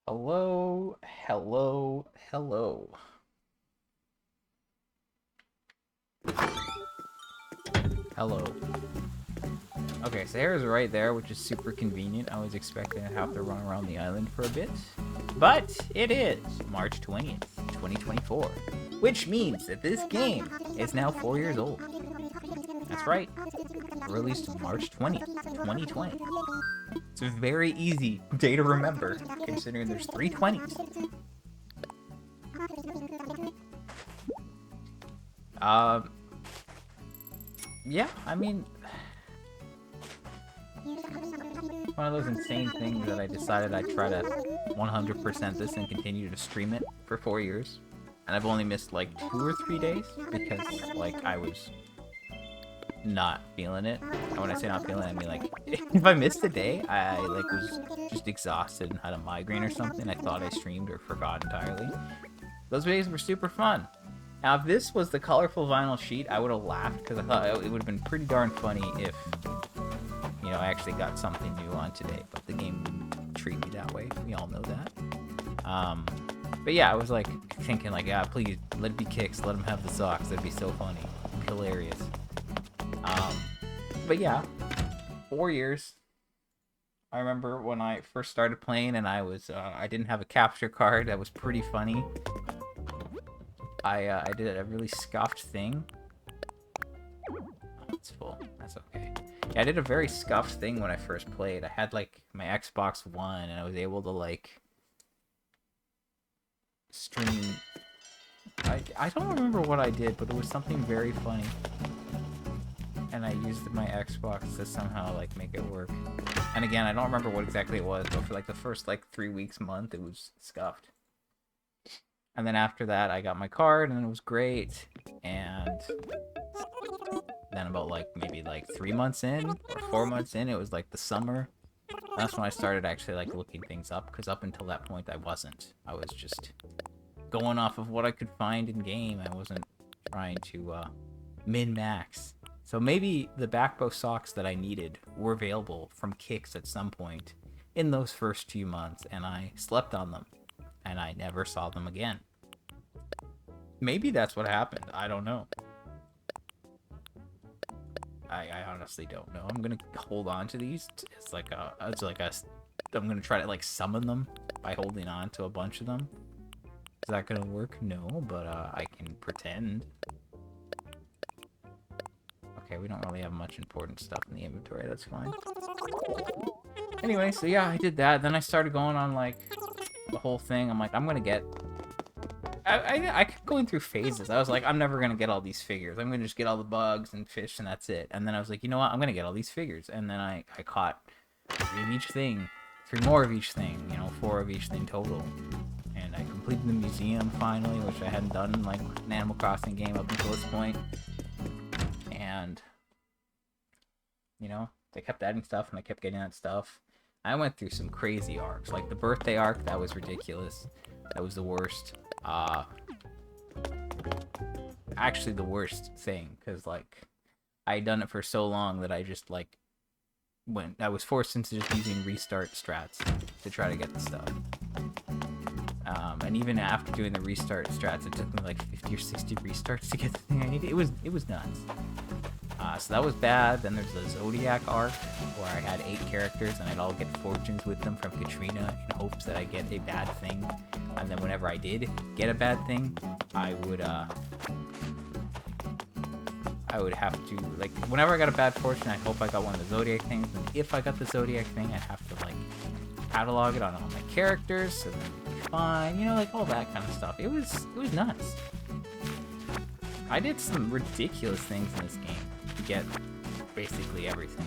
Hello, hello, hello. Hello. Okay, so Sarah's right there, which is super convenient. I was expecting to have to run around the island for a bit. But it is March 20th, 2024. Which means that this game is now 4 years old. That's right. Released March 20th, 2020. It's a very easy day to remember, considering there's 3 20s. Yeah, I mean, one of those insane things that I decided I'd try to 100% this and continue to stream it for 4 years. And I've only missed like 2 or 3 days because like I was not feeling it. And when I say not feeling it, I mean like if I missed a day, I like was just exhausted and had a migraine or something. I thought I streamed or forgot entirely. Those days were super fun. Now, if this was the colorful vinyl sheet, I would have laughed because I thought it would have been pretty darn funny if, you know, I actually got something new on today. But the game wouldn't treat me that way. We all know that. But yeah, I was like thinking like, yeah, please let it be Kicks. Let him have the socks. That'd be so funny, hilarious. But yeah, 4 years. I remember when I first started playing and I didn't have a capture card. That was pretty funny. I did a really scuffed thing. Oh, it's full. That's okay. Yeah, I did a very scuffed thing when I first played. I had like my Xbox One and I was able to like stream. I don't remember what I did, but it was something very funny. And I used my Xbox to somehow like make it work. And again, I don't remember what exactly it was, but for like the first like 3 weeks, month, it was scuffed. And then after that, I got my card, and it was great. And then about like maybe like 3 months in or 4 months in, it was like the summer. That's when I started actually like looking things up, because up until that point, I wasn't. I was just going off of what I could find in game. I wasn't trying to min-max. So maybe the backbow socks that I needed were available from Kicks at some point in those first few months, and I slept on them. And I never saw them again. Maybe that's what happened. I don't know. I honestly don't know. I'm gonna hold on to these. I'm gonna try to like summon them by holding on to a bunch of them. Is that gonna work? No, but I can pretend. Okay, we don't really have much important stuff in the inventory. That's fine. Anyway, so yeah, I did that. Then I started going on like the whole thing. I'm like, I'm gonna get. I kept going through phases. I was like, I'm never gonna get all these figures. I'm gonna just get all the bugs and fish, and that's it. And then I was like, you know what? I'm gonna get all these figures. And then I caught 3 of each thing, 3 more of each thing. You know, 4 of each thing total. And I completed the museum finally, which I hadn't done in like an Animal Crossing game up until this point. And you know, they kept adding stuff, and I kept getting that stuff. I went through some crazy arcs, like the birthday arc. That was ridiculous. That was the worst. Actually, the worst thing, because like I had done it for so long that I just like I was forced into just using restart strats to try to get the stuff. And even after doing the restart strats, it took me like 50 or 60 restarts to get the thing I needed. It was nuts. So that was bad. Then there's the Zodiac arc, where I had 8 characters and I'd all get fortunes with them from Katrina in hopes that I get a bad thing. And then whenever I did get a bad thing, I would have to, like, whenever I got a bad fortune, I'd hope I got one of the Zodiac things. And if I got the Zodiac thing, I'd have to, like, catalog it on all my characters, so then it'd be fine. You know, like, all that kind of stuff. It was nuts. I did some ridiculous things in this game to get basically everything.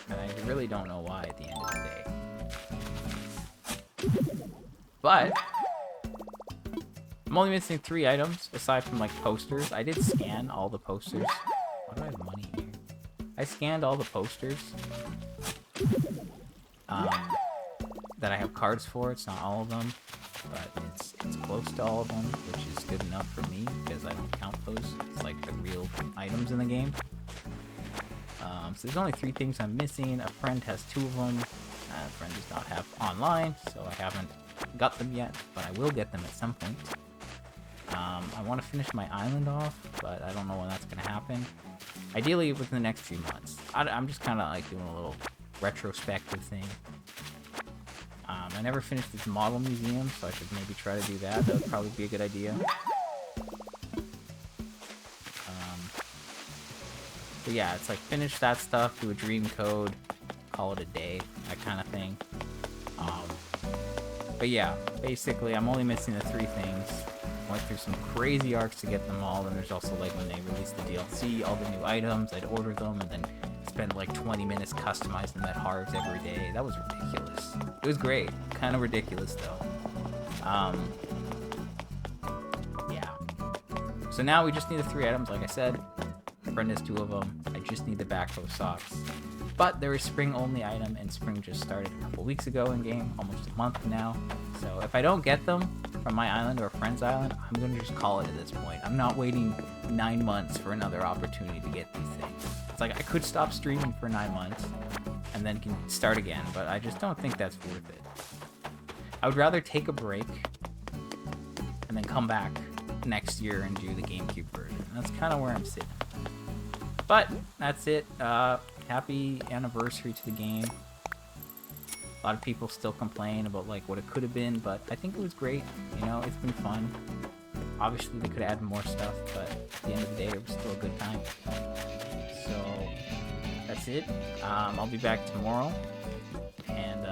And I really don't know why at the end of the day. But I'm only missing 3 items aside from like posters. I did scan all the posters. Why do I have money here? I scanned all the posters that I have cards for. It's not all of them, but it's close to all of them, which is good enough for me because I don't count those. It's like the real items in the game. So there's only 3 things I'm missing. A friend has 2 of them. A friend does not have online, so I haven't got them yet, but I will get them at some point. I want to finish my island off, but I don't know when that's going to happen. Ideally within the next few months. I'm just kind of like doing a little retrospective thing. I never finished this model museum, so I should maybe try to do that. That would probably be a good idea. But yeah, it's like finish that stuff, do a dream code, call it a day, that kind of thing. But yeah, basically I'm only missing the 3 things. Went through some crazy arcs to get them all, and there's also like when they released the DLC, all the new items, I'd order them and then spend like 20 minutes customizing them at Harv's every day. That was ridiculous. It was great, kind of ridiculous though. Yeah. So now we just need the 3 items, like I said. Friend has 2 of them. I just need the backhoe socks. But there is spring only item, and spring just started a couple weeks ago in game, almost a month now. So if I don't get them from my island or a friend's island, I'm gonna just call it at this point. I'm not waiting 9 months for another opportunity to get these things. It's like I could stop streaming for 9 months and then can start again, but I just don't think that's worth it. I would rather take a break and then come back next year and do the GameCube version. That's kind of where I'm sitting. But that's it. Happy anniversary to the game. A lot of people still complain about like what it could have been, but I think it was great. You know, it's been fun. Obviously they could have added more stuff, but at the end of the day it was still a good time. So that's it. I'll be back tomorrow, and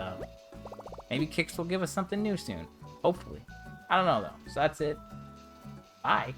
maybe Kix will give us something new soon. Hopefully. I don't know though. So that's it. Bye.